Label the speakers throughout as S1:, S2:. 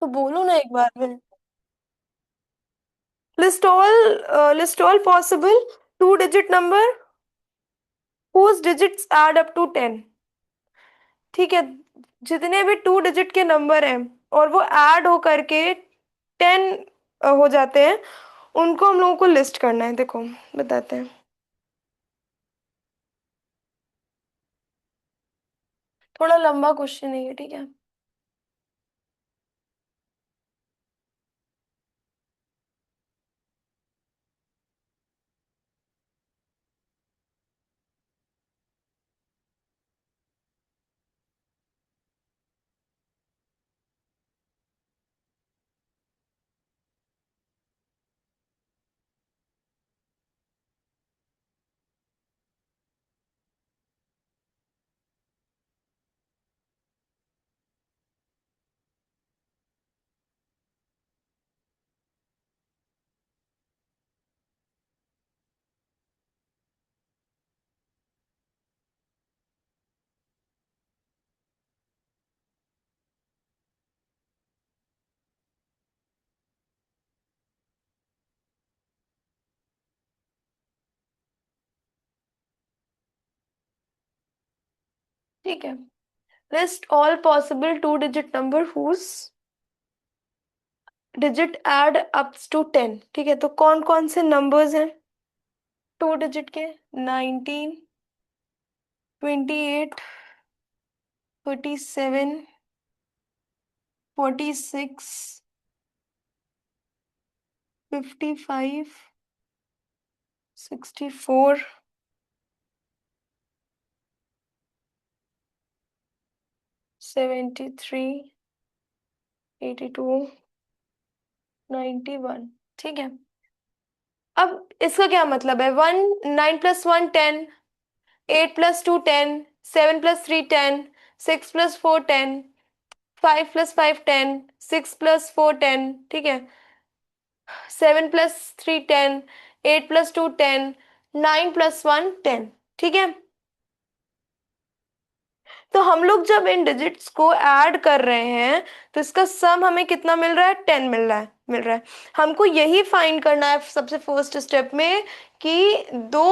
S1: तो बोलो ना एक बार में। List all possible two digit number whose digits add up to 10। ठीक है, जितने भी टू डिजिट के नंबर हैं और वो ऐड हो करके 10 हो जाते हैं, उनको हम लोगों को लिस्ट करना है। देखो बताते हैं। थोड़ा लंबा क्वेश्चन है ये, ठीक है। ठीक है, list all possible two digit number whose digit add ups to 10। ठीक है, तो कौन कौन से नंबर्स हैं टू डिजिट के? 19, 28, 37, 46, 55, 64, 73, 82, 91। ठीक है, अब इसका क्या मतलब है? 9 + 1 10, 8 + 2 10, 7 + 3 10, 6 + 4 10, 5 + 5 10, 6 + 4 10। ठीक है, 7 + 3 10, 8 + 2 10, 9 + 1 10। ठीक है, तो हम लोग जब इन डिजिट्स को ऐड कर रहे हैं तो इसका सम हमें कितना मिल रहा है? 10 मिल रहा है। हमको यही फाइंड करना है सबसे फर्स्ट स्टेप में कि दो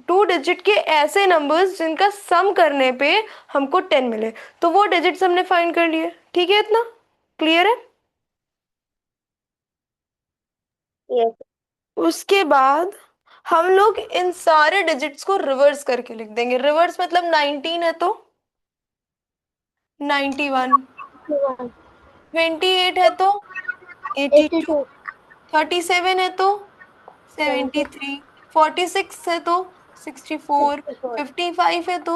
S1: टू डिजिट के ऐसे नंबर्स जिनका सम करने पे हमको 10 मिले। तो वो डिजिट्स हमने फाइंड कर लिए। ठीक है, इतना क्लियर है?
S2: यस।
S1: उसके बाद हम लोग इन सारे डिजिट्स को रिवर्स करके लिख देंगे। रिवर्स मतलब 19 है तो 91, 28 है तो 82,
S2: 82।
S1: 37 है तो
S2: 70।
S1: 73, 46 है तो 64,
S2: 64।
S1: 55 है तो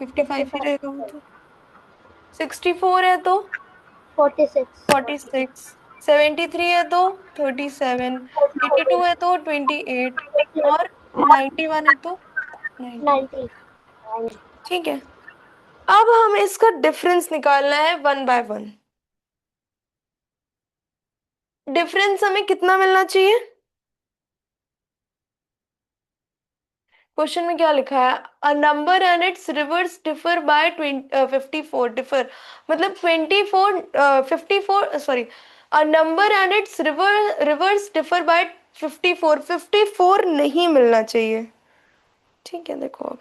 S1: 55 ही
S2: 55।
S1: रहेगा वो तो, 64 है तो
S2: 46।
S1: 46, 73 है तो 37, 82 है तो 28 और 91 है तो 90।
S2: 90।
S1: ठीक है, अब हमें इसका डिफरेंस निकालना है वन बाय वन। डिफरेंस हमें कितना मिलना चाहिए? क्वेश्चन में क्या लिखा है? A number and it's reverse differ by 54। Differ मतलब 24, 54, sorry. A number and it's reverse differ by 54। 54 नहीं मिलना चाहिए। ठीक है, देखो अब।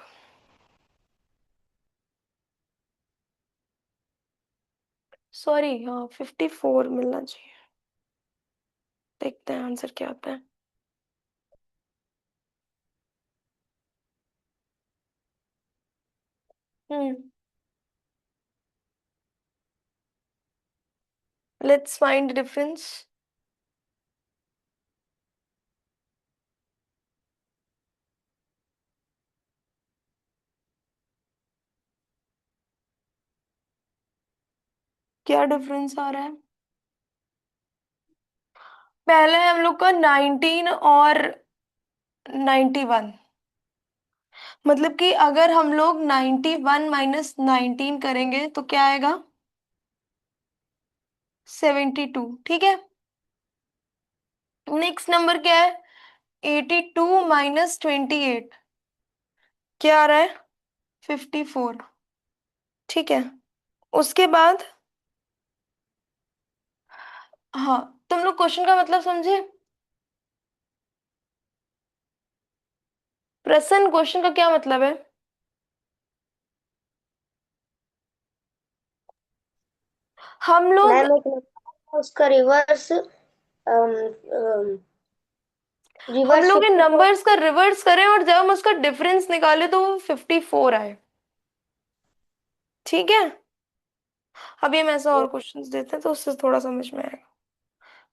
S1: सॉरी, हाँ 54 मिलना चाहिए। देखते हैं आंसर क्या आता है। हम्म, लेट्स फाइंड डिफरेंस। क्या डिफरेंस आ रहा है? पहले हम लोग का 19 और 91। मतलब कि अगर हम लोग 91 - 19 करेंगे तो क्या आएगा? 72। ठीक है, नेक्स्ट नंबर क्या है? 82 - 28। क्या आ रहा है? 54। ठीक है, उसके बाद हाँ, तुम लोग क्वेश्चन का मतलब समझे? प्रश्न क्वेश्चन का क्या मतलब है? हम लोग
S2: मैम एक उसका रिवर्स
S1: हम
S2: रिवर्स
S1: लोग इन
S2: 54।
S1: नंबर्स का रिवर्स करें और जब हम उसका डिफरेंस निकाले तो वो 54 आए। ठीक है। अभी हम ऐसा और क्वेश्चंस देते हैं तो उससे थोड़ा समझ में आएगा।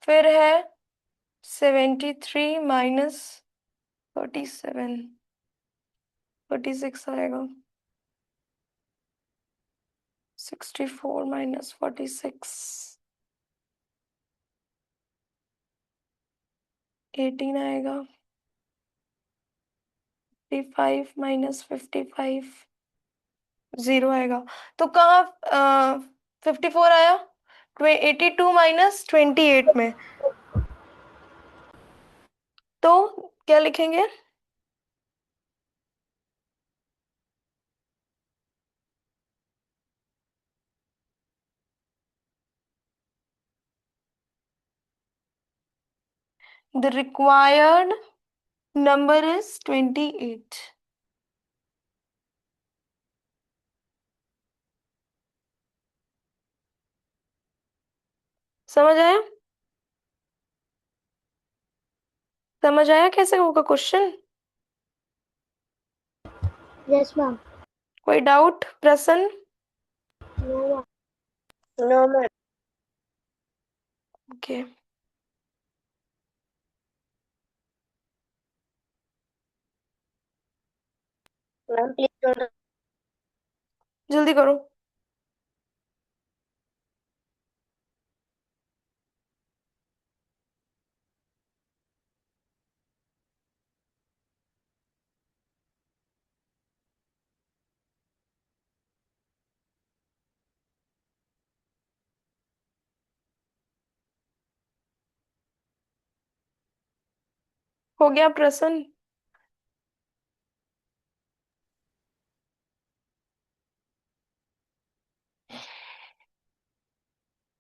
S1: फिर है 73 माइनस 37, 36 आएगा। 64 माइनस 46, 18 आएगा। 55 माइनस 55, 0 आएगा। तो कहाँ 54 आया? 82 माइनस 28 में। तो क्या लिखेंगे? The required number is 28। समझ आया? समझ आया कैसे होगा क्वेश्चन?
S2: Yes ma'am.
S1: कोई डाउट प्रश्न?
S2: No no ma'am.
S1: Okay,
S2: ma'am please don't.
S1: जल्दी करो। हो गया प्रश्न?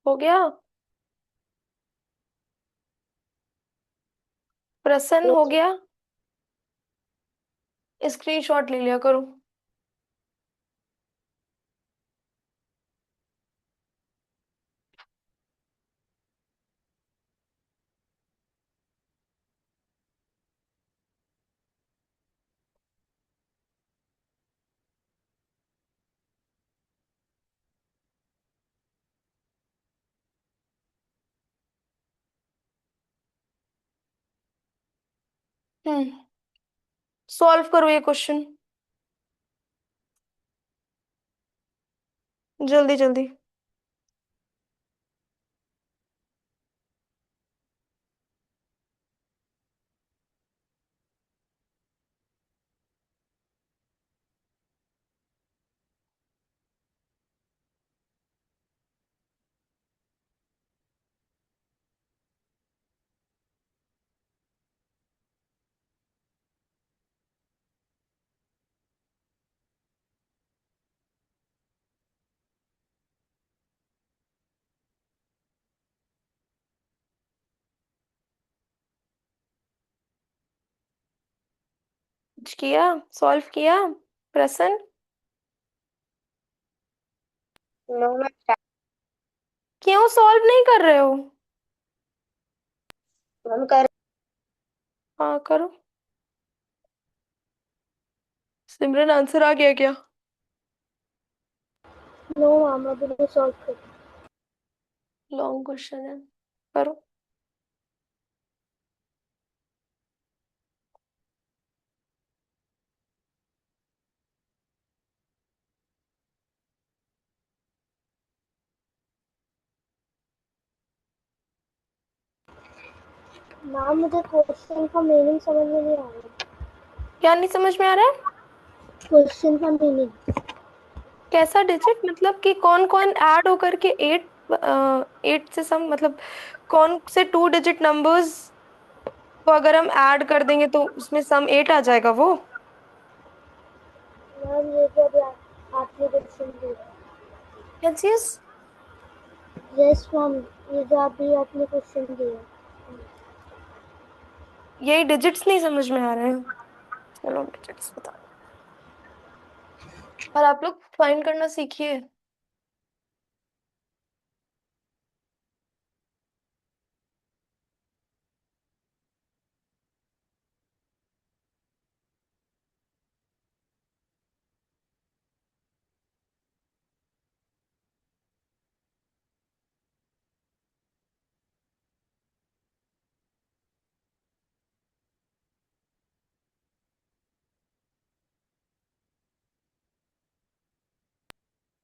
S1: हो गया प्रश्न? हो गया। स्क्रीनशॉट ले लिया करो। हम्म, सॉल्व करो ये क्वेश्चन, जल्दी जल्दी। कुछ किया? सॉल्व किया प्रश्न?
S2: No ma'am.
S1: क्यों सॉल्व नहीं कर रहे हो?
S2: मैम कर।
S1: हाँ करो। सिमरन आंसर आ गया क्या?
S2: नो मैम अभी नहीं सॉल्व कर।
S1: लॉन्ग क्वेश्चन है, करो।
S2: मैम मुझे क्वेश्चन का मीनिंग समझ में नहीं आ रहा।
S1: क्या नहीं समझ में आ रहा है?
S2: क्वेश्चन का मीनिंग।
S1: कैसा डिजिट मतलब कि कौन कौन ऐड होकर के एट, एट से सम मतलब कौन से टू डिजिट नंबर्स को अगर हम ऐड कर देंगे तो उसमें सम एट आ जाएगा वो?
S2: मैम ये जो अभी आपने क्वेश्चन दिया।
S1: क्या चीज?
S2: Yes ma'am. ये जो अभी आपने क्वेश्चन दिया।
S1: यही डिजिट्स नहीं समझ में आ रहे हैं। चलो डिजिट्स बता। और आप लोग फाइंड करना सीखिए।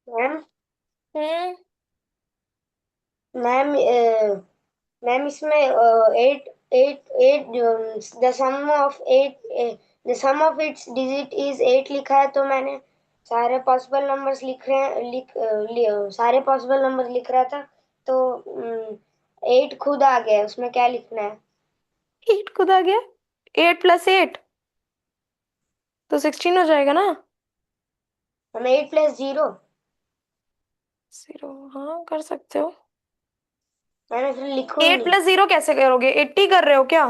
S3: Ma'am
S1: hmm.
S3: मैम मैम इसमें at at at the sum of at the sum of its digit is 8 लिखा है, तो मैंने सारे पॉसिबल नंबर्स लिख रहे हैं सारे पॉसिबल नंबर लिख रहा था, तो 8 खुद आ गया, उसमें क्या लिखना है?
S1: 8 खुद आ गया। 8 + 8 तो 16 हो जाएगा ना।
S3: हमें 8 + 0।
S1: 0, हाँ कर सकते हो।
S3: मैंने फिर लिखू ही
S1: 8 + 0 कैसे करोगे? 80 कर रहे हो क्या?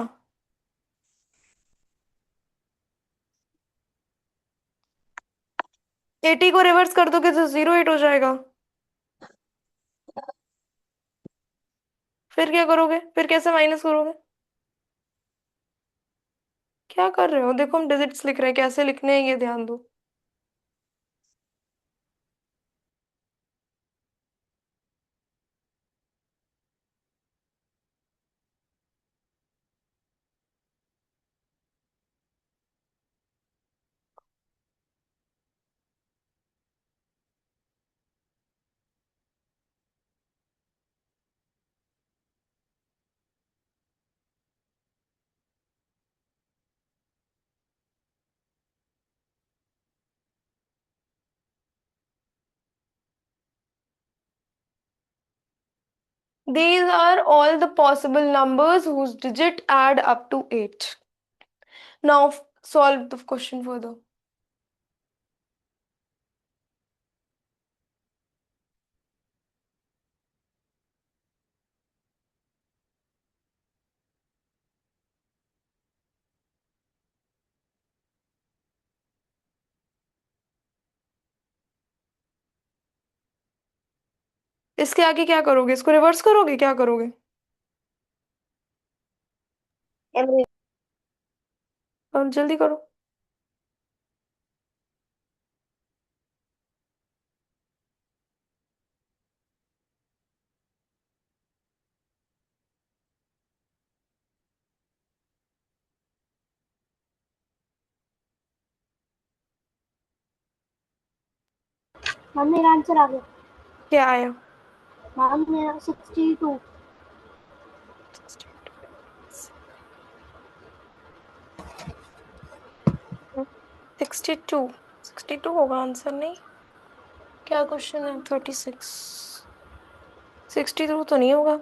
S1: 80 को रिवर्स कर दोगे तो 08 हो जाएगा। फिर क्या करोगे? फिर कैसे माइनस करोगे? क्या कर रहे हो? देखो हम डिजिट्स लिख रहे हैं, कैसे लिखने हैं ये ध्यान दो। These are all the possible numbers whose digit add up to 8. Now solve the question further. इसके आगे क्या करोगे? इसको रिवर्स करोगे? क्या करोगे?
S3: नहीं।
S1: और जल्दी करो।
S2: मैम मेरा आंसर आ गया।
S1: क्या आया?
S2: मैम मेरा 62।
S1: 62। 62 होगा आंसर, नहीं? क्या क्वेश्चन है? 36। 62 तो नहीं होगा।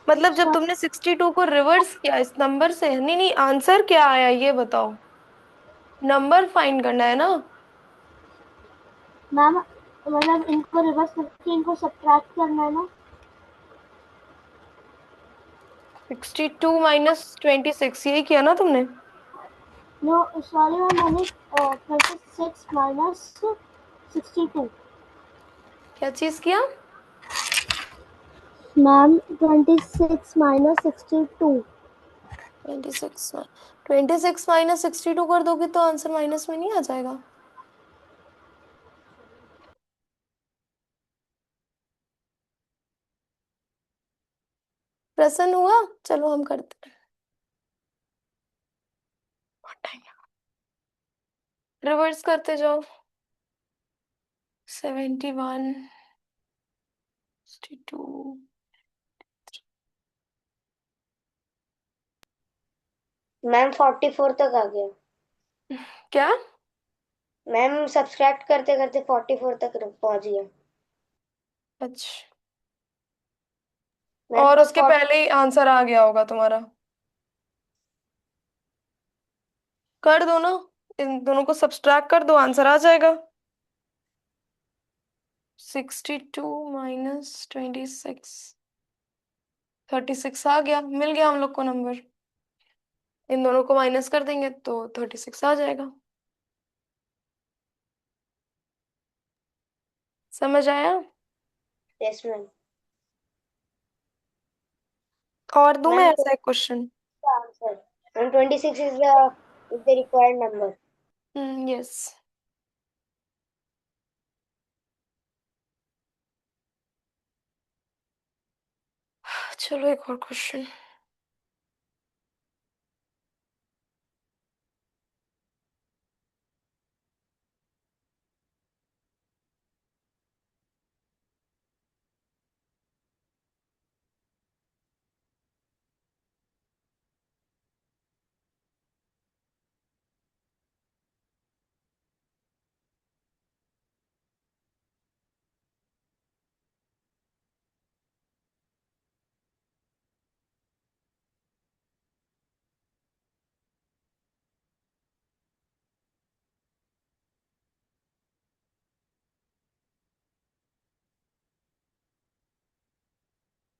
S1: मतलब जब
S2: अच्छा
S1: तुमने 62 को रिवर्स किया इस नंबर से, नहीं नहीं, आंसर क्या आया ये बताओ। नंबर फाइंड करना है ना।
S2: मैम, मतलब इनको रिवर्स करके इनको सब्ट्रैक्ट करना है ना।
S1: 62 - 26 यही किया ना तुमने?
S2: नो सॉरी मैम, मैंने 26 माइनस 62।
S1: क्या चीज किया?
S2: Ma'am 26 minus 62।
S1: 26। 26 - 62 कर दोगे तो आंसर माइनस में नहीं आ जाएगा? प्रसन्न हुआ? चलो हम करते हैं। रिवर्स करते जाओ। 71, 62।
S3: मैम 44 तक आ गया।
S1: क्या?
S3: मैम सब्सट्रैक्ट करते करते 44 तक पहुंच गया।
S1: अच्छा।
S3: मैम
S1: और
S3: बस
S1: उसके पहले ही आंसर आ गया होगा तुम्हारा। कर दो ना। इन दोनों को सब्सट्रैक्ट कर दो, आंसर आ जाएगा। 62 माइनस 26, 36 आ गया, मिल गया हम लोग को नंबर। इन दोनों को माइनस कर देंगे तो 36 आ जाएगा। समझ आया?
S3: Yes ma'am.
S1: और दूं मैं
S3: मैम
S1: ऐसा एक question?
S3: Answer ma'am 26 is the required number.
S1: Yes. चलो एक और question.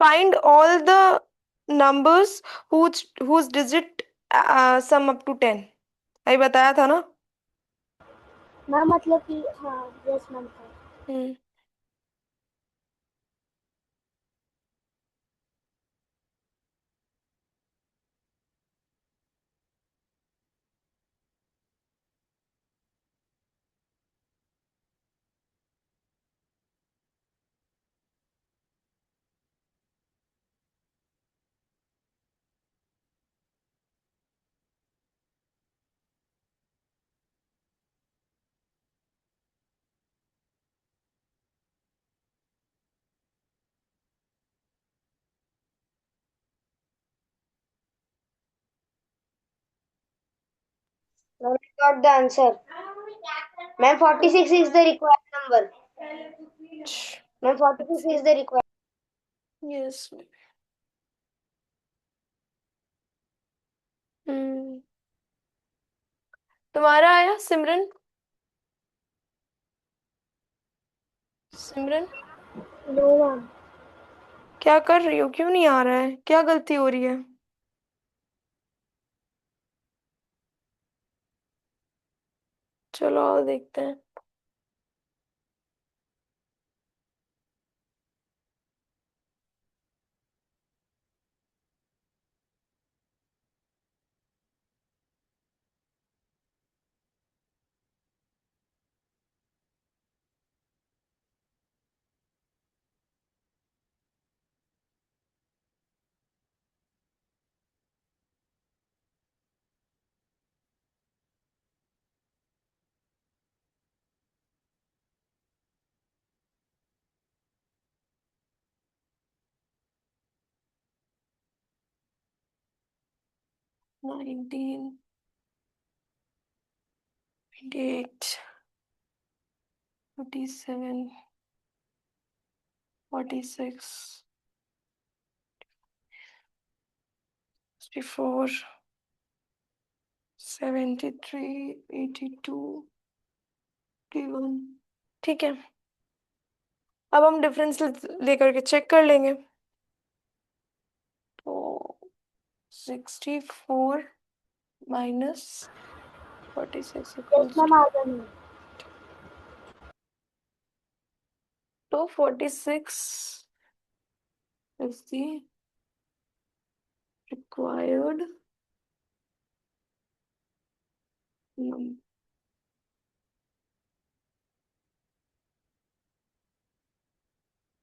S1: Find all the numbers whose digit sum up to 10। अभी बताया था ना?
S2: मैम मतलब कि हाँ यस मैम था।
S1: हम्म।
S3: Now I got the answer. Ma'am, 46 is the required number. Ma'am, 46 is the required.
S1: Yes. हम्म। तुम्हारा आया सिमरन? सिमरन
S2: नो मैम।
S1: क्या कर रही हो? क्यों नहीं आ रहा है? क्या गलती हो रही है? चलो आओ देखते हैं। नाइनटीन, 28, 47, 46, 64, 73, 82, 81। ठीक है, अब हम डिफरेंस लेकर के चेक कर लेंगे। तो 64 माइनस 46
S2: यस
S1: इक्वल्स
S2: मैम आ गया मैम।
S1: तो 46 इज द रिक्वायर्ड नंबर।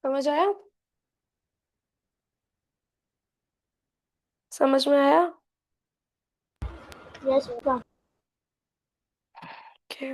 S1: समझ आया? समझ में आया?
S2: Yes ma'am.
S1: ओके।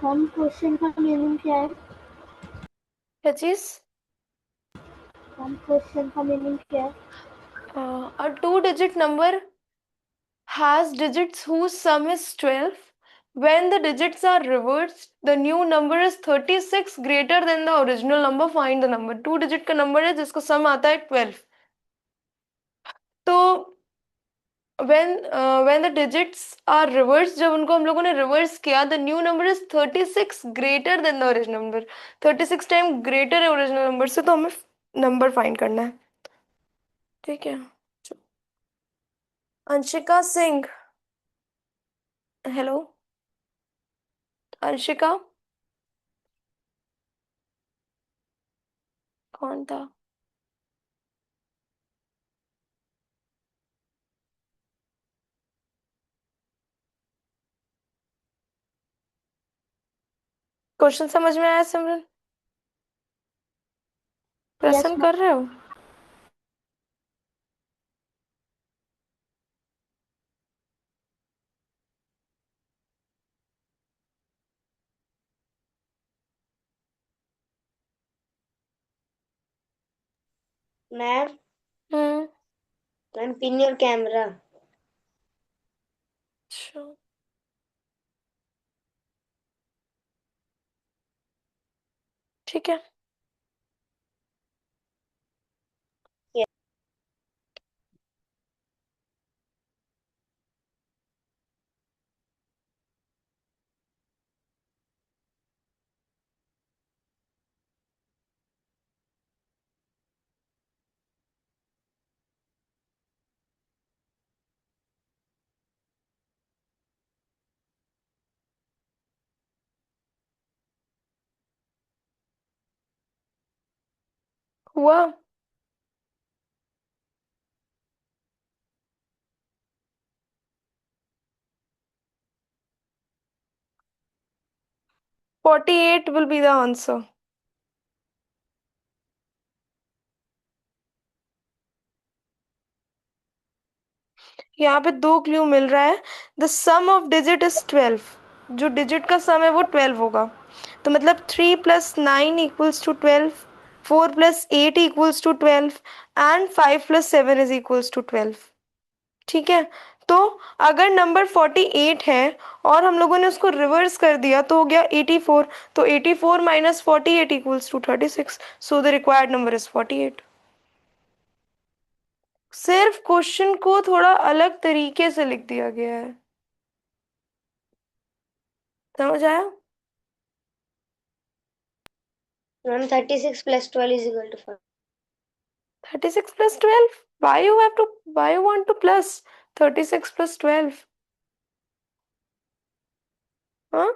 S2: हम क्वेश्चन का मीनिंग क्या है?
S1: क्या चीज?
S2: हम क्वेश्चन का मीनिंग क्या है?
S1: A two-digit number has digits whose sum is 12. When the digits are reversed, the new number is 36 greater than the original number. Find the number. Two digit का नंबर है जिसका सम आता है 12. तो when the digits are reversed, जब उनको हम लोगों ने रिवर्स किया, the new number is 36 greater than the original number. 36 time greater है ओरिजिनल नंबर से, तो हमें नंबर फाइंड करना है. ठीक है. अंशिका सिंह. हेलो अंशिका. कौन था? क्वेश्चन समझ में आया सिमरन?
S2: यस
S1: प्रश्न कर रहे हो?
S3: Ma'am,
S1: hmm.
S3: Ma'am pin your camera.
S1: अच्छा. ठीक है. हुआ. 48 will be the answer. यहाँ पे दो क्लू मिल रहा है. The sum of digit is 12. जो डिजिट का सम है वो 12 होगा. तो मतलब 3 + 9 = 12. 4 + 8 = 12. एंड 5 + 7 = 12. ठीक है. तो अगर नंबर 48 है और हम लोगों ने उसको रिवर्स कर दिया तो हो गया 84. तो 84 - 48 = 36. So the required number is 48. सिर्फ क्वेश्चन को थोड़ा अलग तरीके से लिख दिया गया है. समझ आया?
S3: Ma'am 36 + 12 is equal to 4.
S1: 36 + 12. Why you want to plus 36 + 12? हाँ.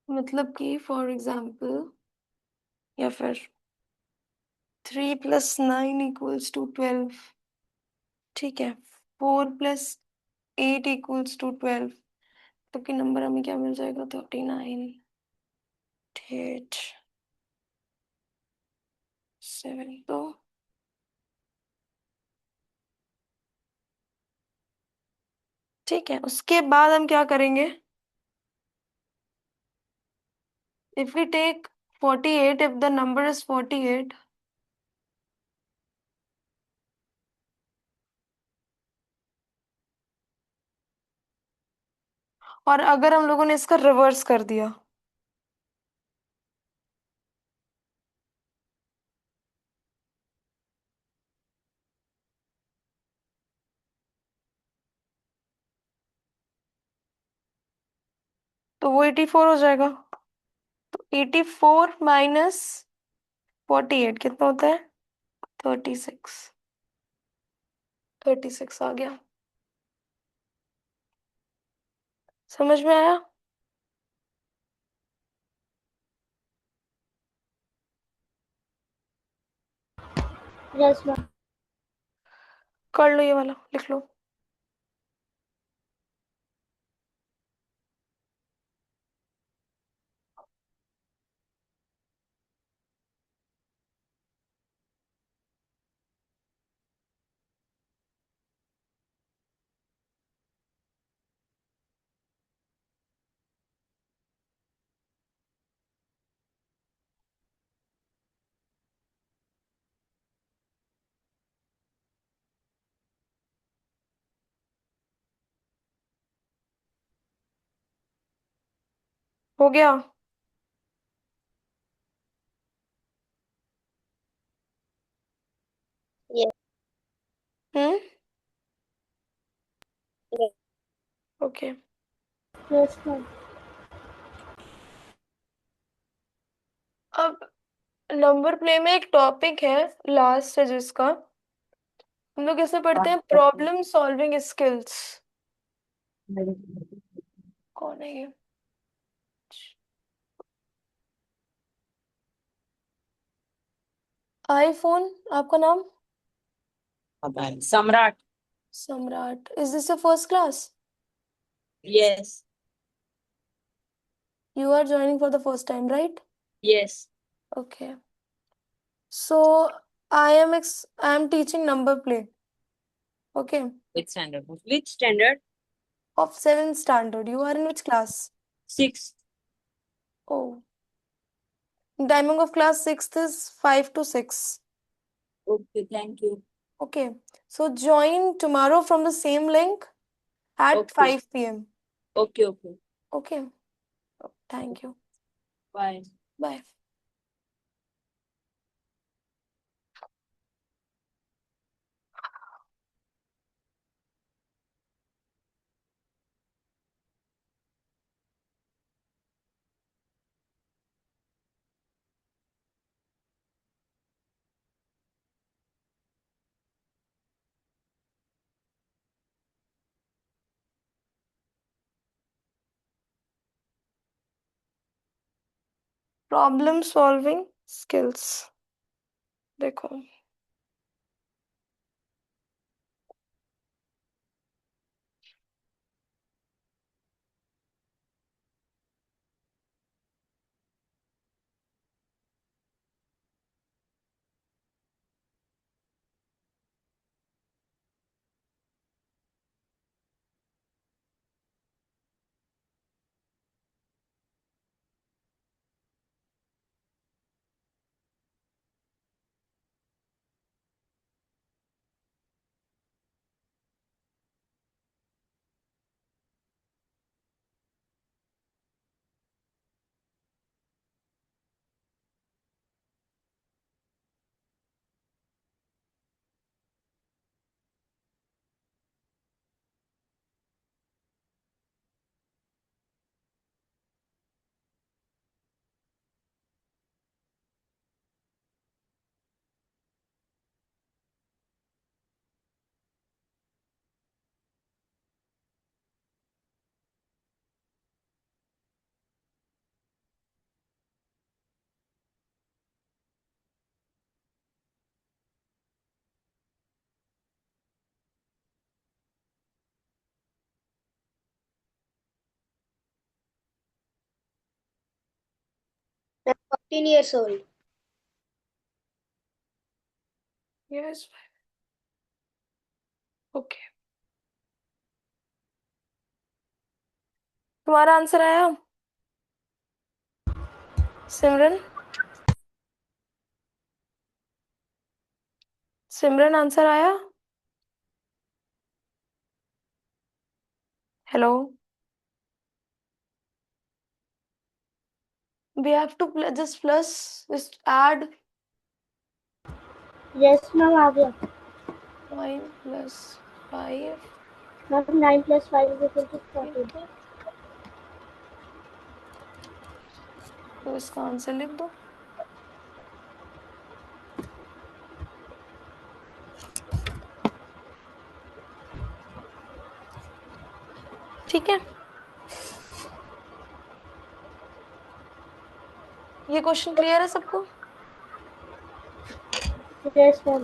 S1: मतलब कि फॉर एग्जाम्पल, या फिर 3 + 9 = 12. ठीक है. 4 + 8 = 12. तो कि नंबर हमें क्या मिल जाएगा? 39, 8, 7. तो ठीक है, उसके बाद हम क्या करेंगे? If we take 48, if the number is 48, और अगर हम लोगों ने इसका रिवर्स कर दिया, तो वो 84 हो जाएगा. तो 84 - 48 कितना होता है? 36. 36 आ गया. समझ में आया?
S2: Yes ma'am.
S1: कर लो, ये वाला लिख लो। हो गया?
S3: Yes.
S1: हम्म।
S3: Yes.
S1: ओके।
S2: Yes ma'am.
S1: अब नंबर प्ले में एक टॉपिक है, लास्ट है जिसका हम लोग इसे पढ़ते हैं, प्रॉब्लम सॉल्विंग स्किल्स। कौन है ये? आईफोन, आपका नाम?
S4: सम्राट।
S1: सम्राट, is this your first class?
S4: Yes.
S1: You are joining for the first time, right?
S4: Yes.
S1: Okay. So I am teaching number play. Okay.
S4: Which standard? Which standard?
S1: Of seventh standard. You are in which class?
S4: 6.
S1: Oh. Timing of class sixth is 5 to 6.
S4: Okay, thank you.
S1: Okay. So join tomorrow from the same link at
S4: Okay.
S1: 5 p.m.
S4: Okay, okay.
S1: Okay. Thank you.
S4: Bye.
S1: Bye. Problem solving skills देखो।
S3: I'm 14 years old.
S1: Yes. Okay, तुम्हारा answer आया Simran? Simran answer आया? Hello. We have to just plus, just add
S2: yes ma'am आ गया।
S1: 9 plus 5
S2: ma'am 9 + 5 = 14।
S1: ठीक है, तो इसका आंसर लिख दो। ठीक है, ये क्वेश्चन क्लियर है सबको?
S2: Yes ma'am.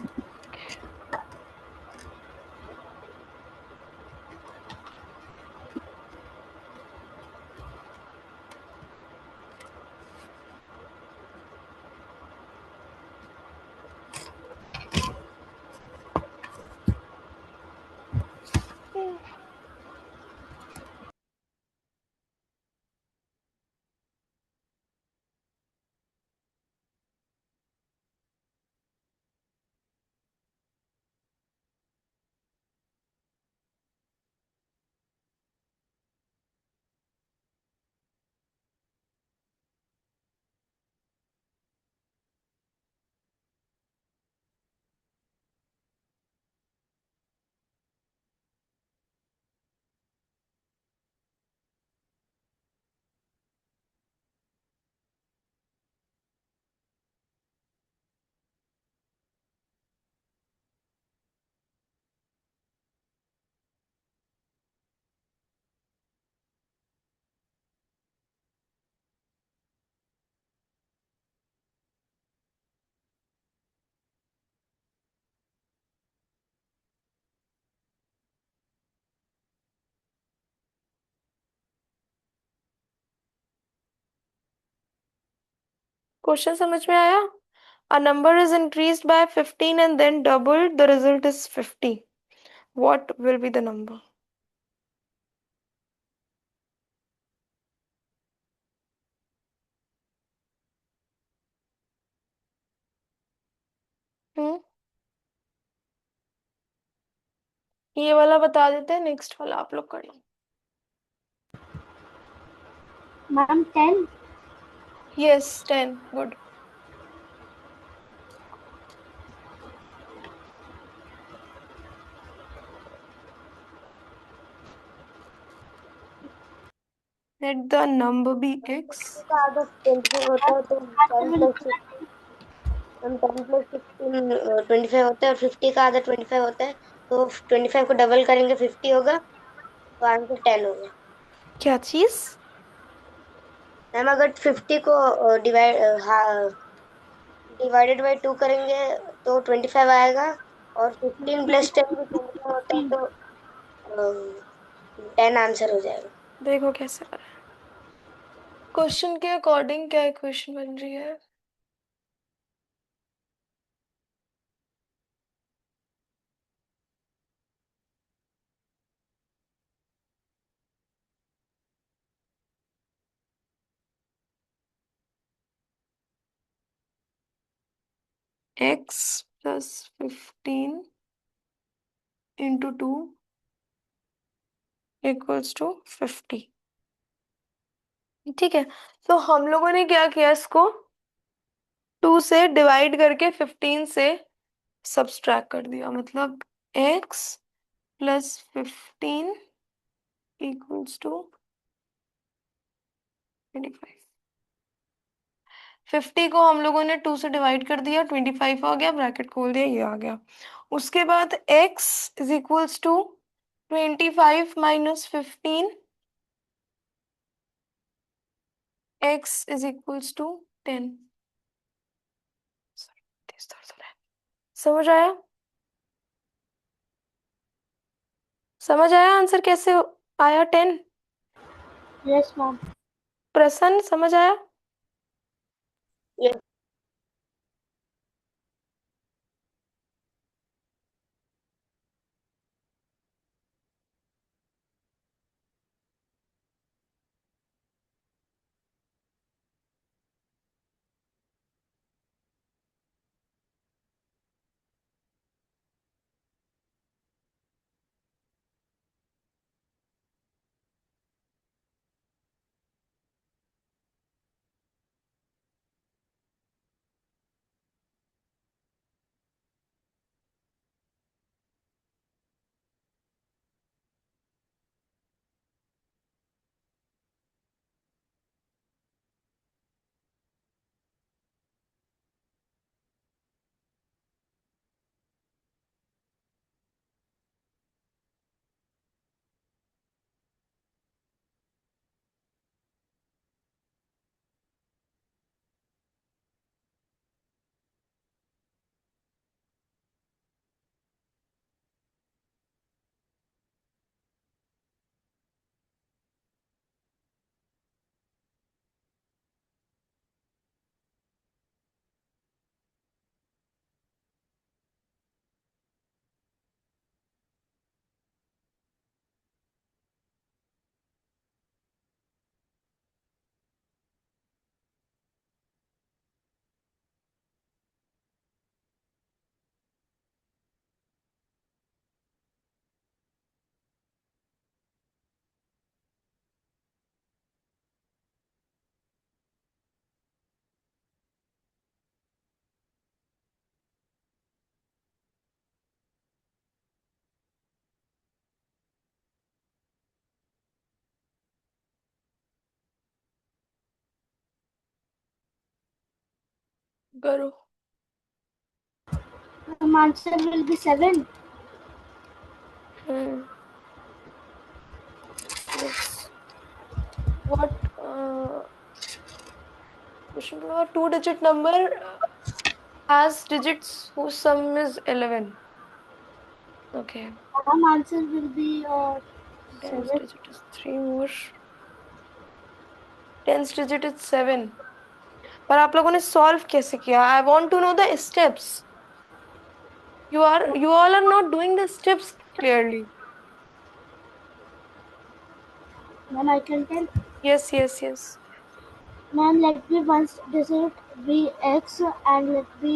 S1: क्वेश्चन समझ में आया? A number is increased by 15 and then doubled. The result is 50. What will be the number? हम्म ये वाला बता देते हैं, नेक्स्ट वाला आप लोग कर लो.
S2: Ma'am 10।
S1: Yes, 10. Good. Let the number be x.
S3: का आधा 25 होता है तो 10 प्लस 10 प्लस 15 25 होता है और 50 का आधा 25 होता है तो 25 को डबल करेंगे 50 होगा तो आंसर 10 होगा.
S1: क्या चीज?
S3: मैम अगर 50 को डिवाइडेड बाई 2 करेंगे तो 25 आएगा और 15 प्लस 10 भी 25 होता है तो 10 आंसर हो जाएगा.
S1: देखो कैसे कर रहा है. क्वेश्चन के अकॉर्डिंग क्या इक्वेशन बन रही है? x plus 15 into 2 equals to 50. ठीक है, तो हम लोगों ने क्या किया, इसको 2 से डिवाइड करके 15 से सब्सट्रैक्ट कर दिया. मतलब x प्लस 15 इक्वल्स टू 25. 50 को हम लोगों ने 2 से डिवाइड कर दिया, 25 आ गया, ब्रैकेट खोल दिया, ये आ गया. उसके बाद x is equals to 25 minus 15. x is equals to 10. समझ आया? समझ आया आंसर कैसे आया 10?
S2: Yes ma'am.
S1: प्रसन्न समझ आया?
S3: Yes.
S1: करो.
S2: Answer will be 7.
S1: Hmm. Yes. What question number? Two-digit number has digits whose sum is 11. Okay.
S2: Answer will be
S1: Tens
S2: 7.
S1: digit is 3 more. Tens digit is 7. पर आप लोगों ने सॉल्व कैसे किया? I want to know the steps. You all are not doing the steps clearly.
S2: Ma'am, I can tell.
S1: Yes, yes, yes.
S2: Ma'am, let me once digit be x and let me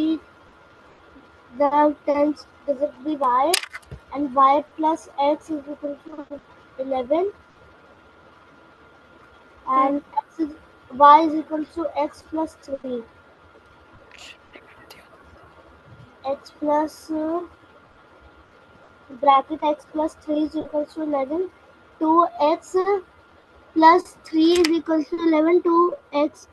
S2: the tens digit be y, and y plus x is equal to 11,
S1: Hmm.
S2: and y is equal to x plus 3. X plus bracket x plus 3 is equal to 11. 2x plus 3 is equal to 11. 2x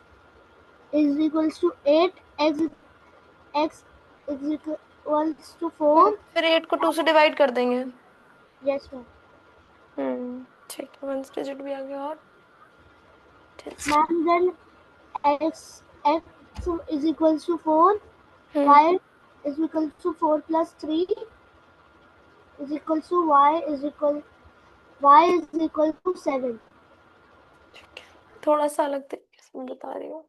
S2: is equal to 8. X is equals to 4.
S1: फिर 8 को 2 से divide कर देंगे.
S2: Yes, ma'am.
S1: ठीक है. 1 digit भी आ गया. और 10.
S2: Ma'am, then x is equals to 4.
S1: Hmm.
S2: Y is equal to 4 plus 3 is equal to y is equal to 7.
S1: ठीक है. थोड़ा सा अलग तरीके से मैं बता रही हूँ.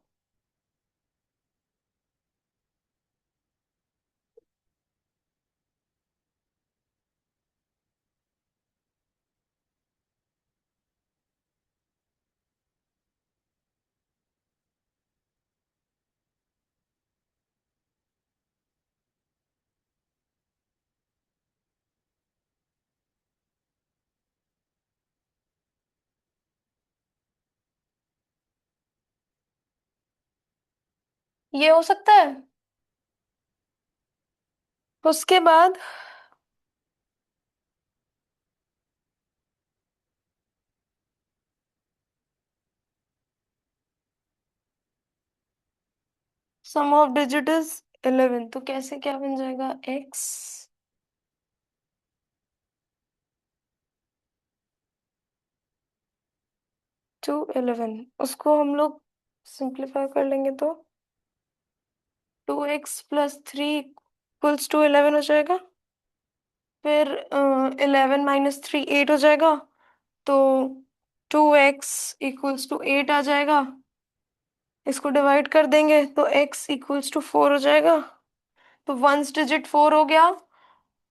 S1: ये हो सकता है. उसके बाद सम ऑफ डिजिट इज 11. तो कैसे क्या बन जाएगा? x to 11. उसको हम लोग सिंप्लीफाई कर लेंगे तो 2x प्लस 3 इक्वल्स टू 11 हो जाएगा. फिर 11 माइनस 3 8 हो जाएगा. तो 2x इक्वल्स टू 8 आ जाएगा. इसको डिवाइड कर देंगे तो x इक्वल्स टू 4 हो जाएगा. तो वंस डिजिट 4 हो गया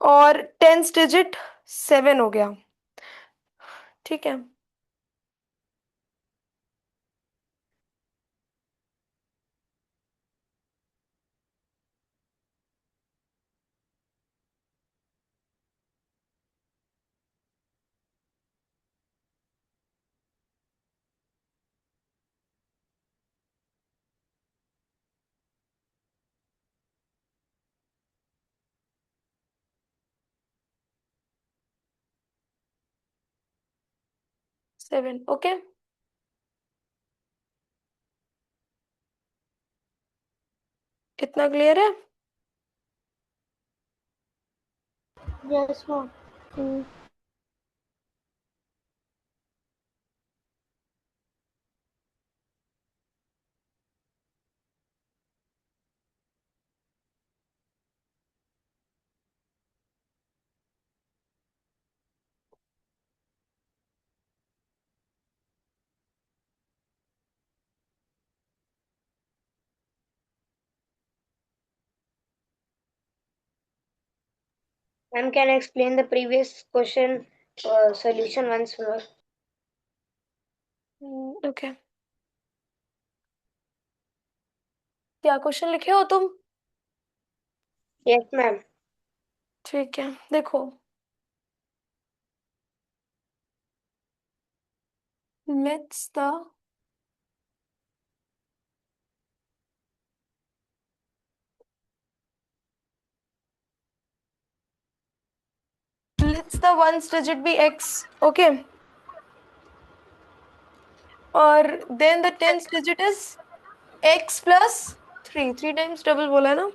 S1: और टेंस डिजिट 7 हो गया. ठीक है. सेवन. ओके. इतना क्लियर है?
S2: Yes, ma'am.
S1: Hmm.
S3: Ma'am, can I explain the previous question solution once more?
S1: Okay. क्या क्वेश्चन लिखे हो तुम?
S3: Yes, ma'am.
S1: ठीक है. देखो, let's the ones digit be x. Okay. और then the tens digit is x plus 3. 3 times double बोला है ना?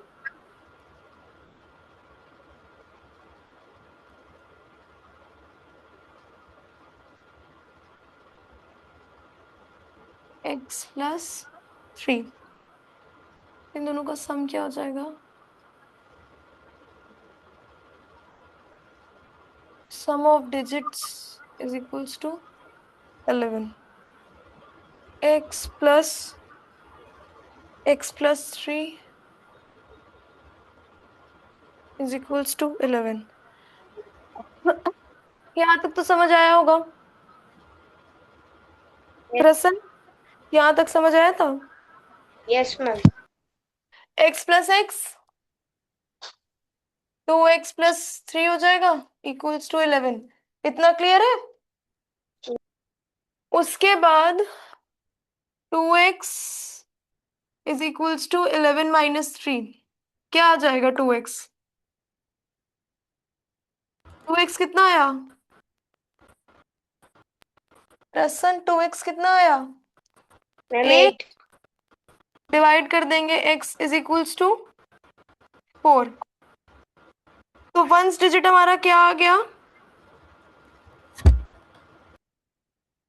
S1: x plus 3. इन दोनों का सम क्या हो जाएगा? Sum of digits is equals to 11. x plus x+3 is equals to 11। यहाँ तक तो समझ आया होगा प्रसन्न, यहाँ तक समझ आया था।
S3: Yes ma'am.
S1: x+x 2x+3 हो जाएगा इक्वल्स टू 11। इतना क्लियर है। उसके बाद 2x is equals to 11 minus 3। क्या आ जाएगा 2x? 2x कितना आया प्रसन्न? 2x कितना आया?
S3: मैम
S1: 8।
S3: 8।
S1: डिवाइड कर देंगे x इज इक्वल्स टू 4। तो वंस डिजिट हमारा क्या आ गया?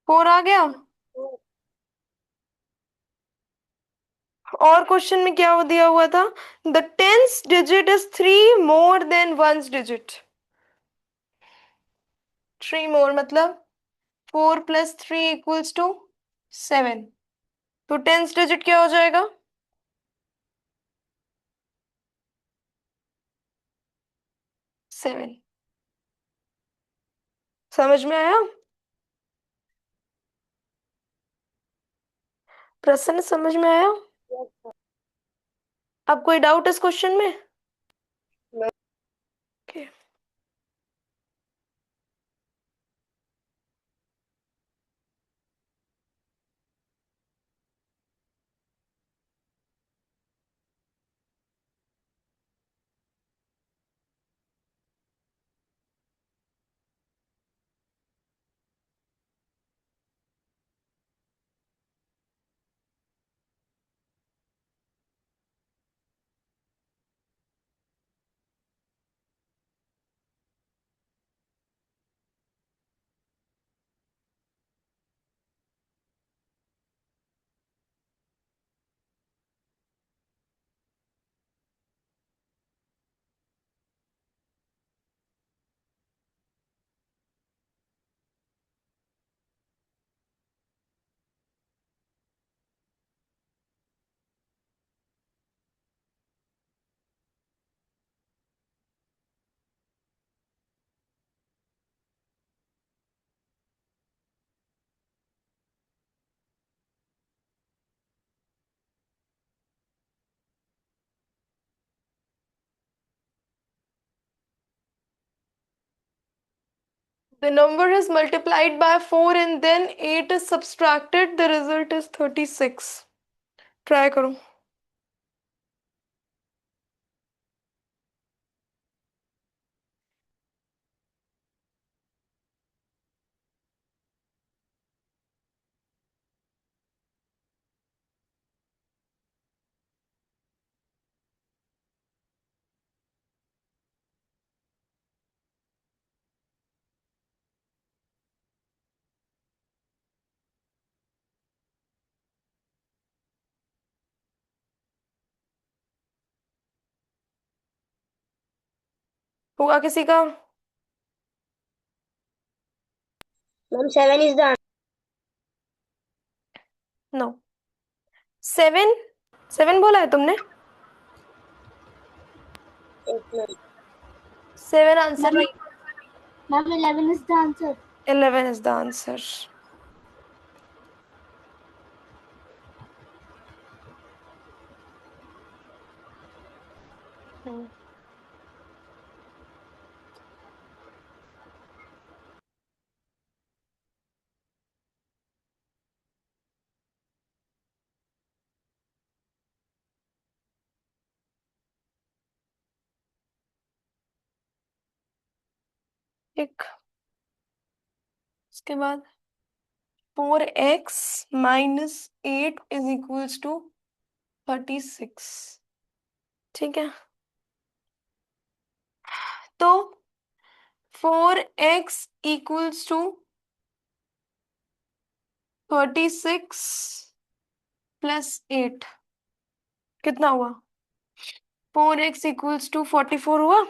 S1: 4 आ गया। और क्वेश्चन में क्या दिया हुआ था? The tens digit is 3 more than ones digit. 3 मोर मतलब 4+3 इक्वल्स टू 7। तो टेंस डिजिट क्या हो जाएगा? 7। समझ में आया प्रसन्न? समझ में आया? अब कोई डाउट इस क्वेश्चन में? Okay. The number is multiplied by 4 and then 8 is subtracted. The result is 36. Try करो। हुआ किसी का?
S3: Ma'am 7 is the
S1: no. 7 7 बोला है तुमने?
S3: आंसर।
S1: 7 आंसर
S2: Ma'am,
S1: नहीं।
S2: ma'am, 11 is the answer.
S1: 11 is the answer. एक उसके बाद 4x-8 इज इक्वल्स टू 36। ठीक है, तो 4x इक्वल्स टू 36 प्लस 8 कितना हुआ? 4x इक्वल्स टू 44 हुआ।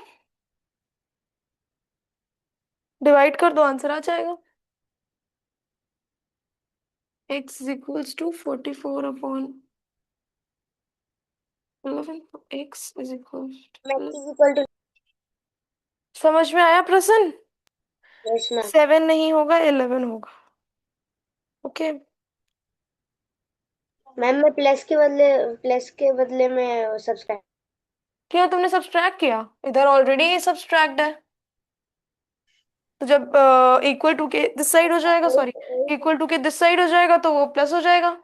S1: डिवाइड कर दो, आंसर आ जाएगा। x equals to 44 upon 11 x is equal
S3: ma'am
S1: to,
S3: is equal to,
S1: समझ में आया प्रसन्न?
S3: Yes ma'am.
S1: 7 नहीं होगा, 11 होगा। ओके।
S3: मैम मैं प्लस के बदले में सब्सक्राइब।
S1: क्यों तुमने सब्सट्रैक्ट किया? इधर ऑलरेडी सब्सट्रैक्ट है। तो जब इक्वल टू के दिस साइड हो जाएगा, सॉरी, इक्वल टू के दिस साइड हो जाएगा तो वो प्लस हो जाएगा।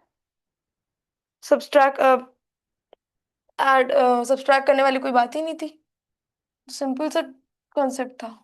S1: सब्सट्रैक्ट ऐड सब्सट्रैक्ट करने वाली कोई बात ही नहीं थी, सिंपल सा कॉन्सेप्ट था।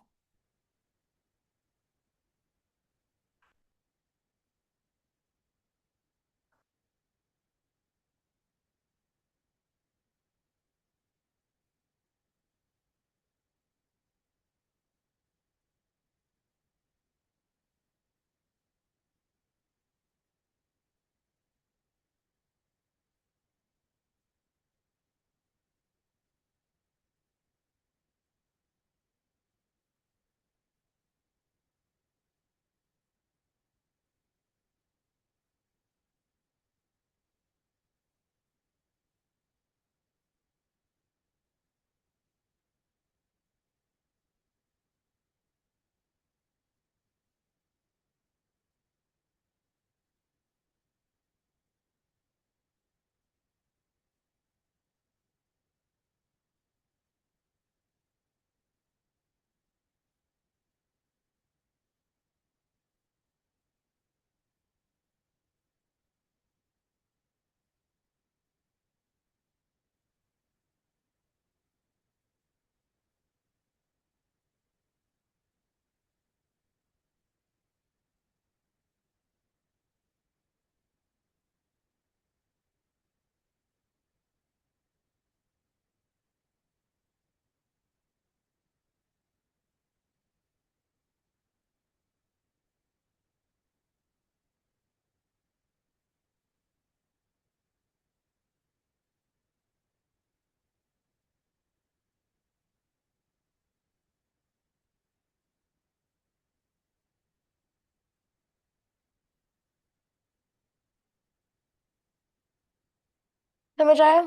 S1: समझ आया?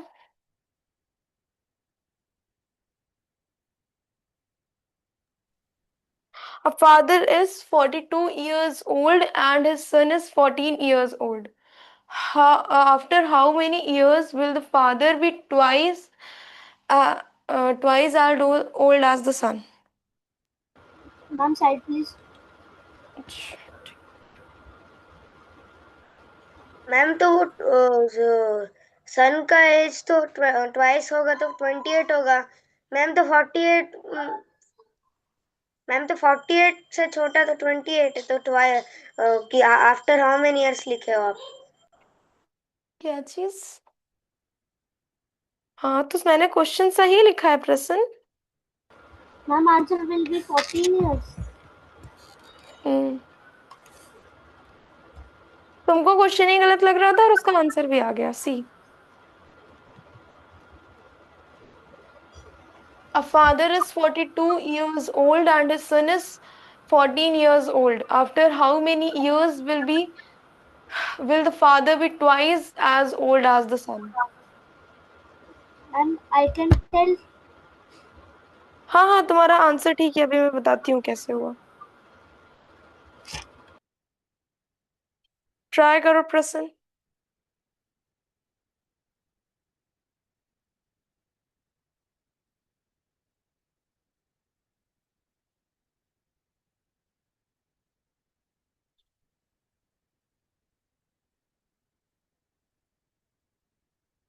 S1: A father is 42 years old and his son is 14 years old. After how many years will the father be uh, twice as old as the son?
S2: Ma'am, side please.
S3: Ma'am तो सन का as तो twice होगा तो 28 होगा। Ma'am तो 48, ma'am तो 48 से छोटा तो 28 है, तो ट्वाइस कि आफ्टर हाउ मेनी इयर्स लिखे हो आप?
S1: क्या चीज? हाँ तो मैंने क्वेश्चन सही लिखा है प्रसन्न।
S2: Ma'am, answer will be 14 years.
S1: तुमको क्वेश्चन ही गलत लग रहा था और उसका आंसर भी आ गया। सी, a father is 42 years old and his son is 14 years old. After how many years will the father be twice as old as the son?
S2: And I can tell.
S1: हाँ हाँ, तुम्हारा आंसर ठीक है, अभी मैं बताती हूँ कैसे हुआ। ट्राई करो प्रसन्न।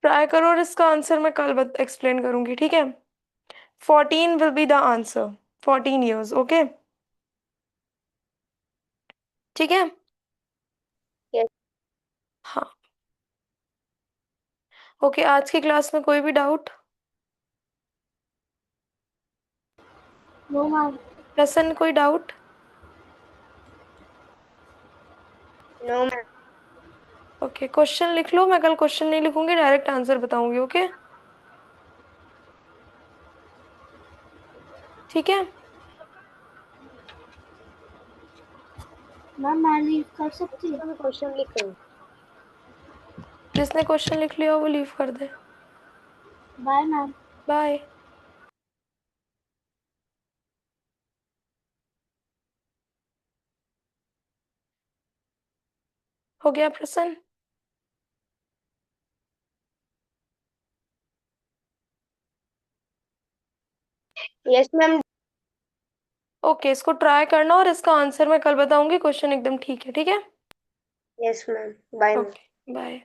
S1: ट्राई करो और इसका आंसर मैं कल एक्सप्लेन करूंगी, ठीक है? 14 will be the answer, 14 years, okay? ठीक है।
S3: Yes.
S1: हाँ ओके, आज की क्लास में कोई भी डाउट?
S2: No, ma'am.
S1: प्रसन्न कोई doubt?
S3: No ma'am.
S1: Okay, question लिख लो, मैं कल क्वेश्चन नहीं लिखूंगी, डायरेक्ट आंसर बताऊंगी, ओके? ठीक है।
S2: Ma'am, मैं लीव कर सकती हूँ?
S3: मैं क्वेश्चन लिख रही हूँ।
S1: जिसने क्वेश्चन लिख लिया वो लीव कर दे।
S2: Bye ma'am.
S1: बाय। हो गया प्रसन्न?
S3: Yes ma'am.
S1: ओके, इसको ट्राई करना और इसका आंसर मैं कल बताऊंगी। क्वेश्चन एकदम ठीक है, ठीक है?
S3: Yes ma'am, bye ma'am.
S1: Okay, bye.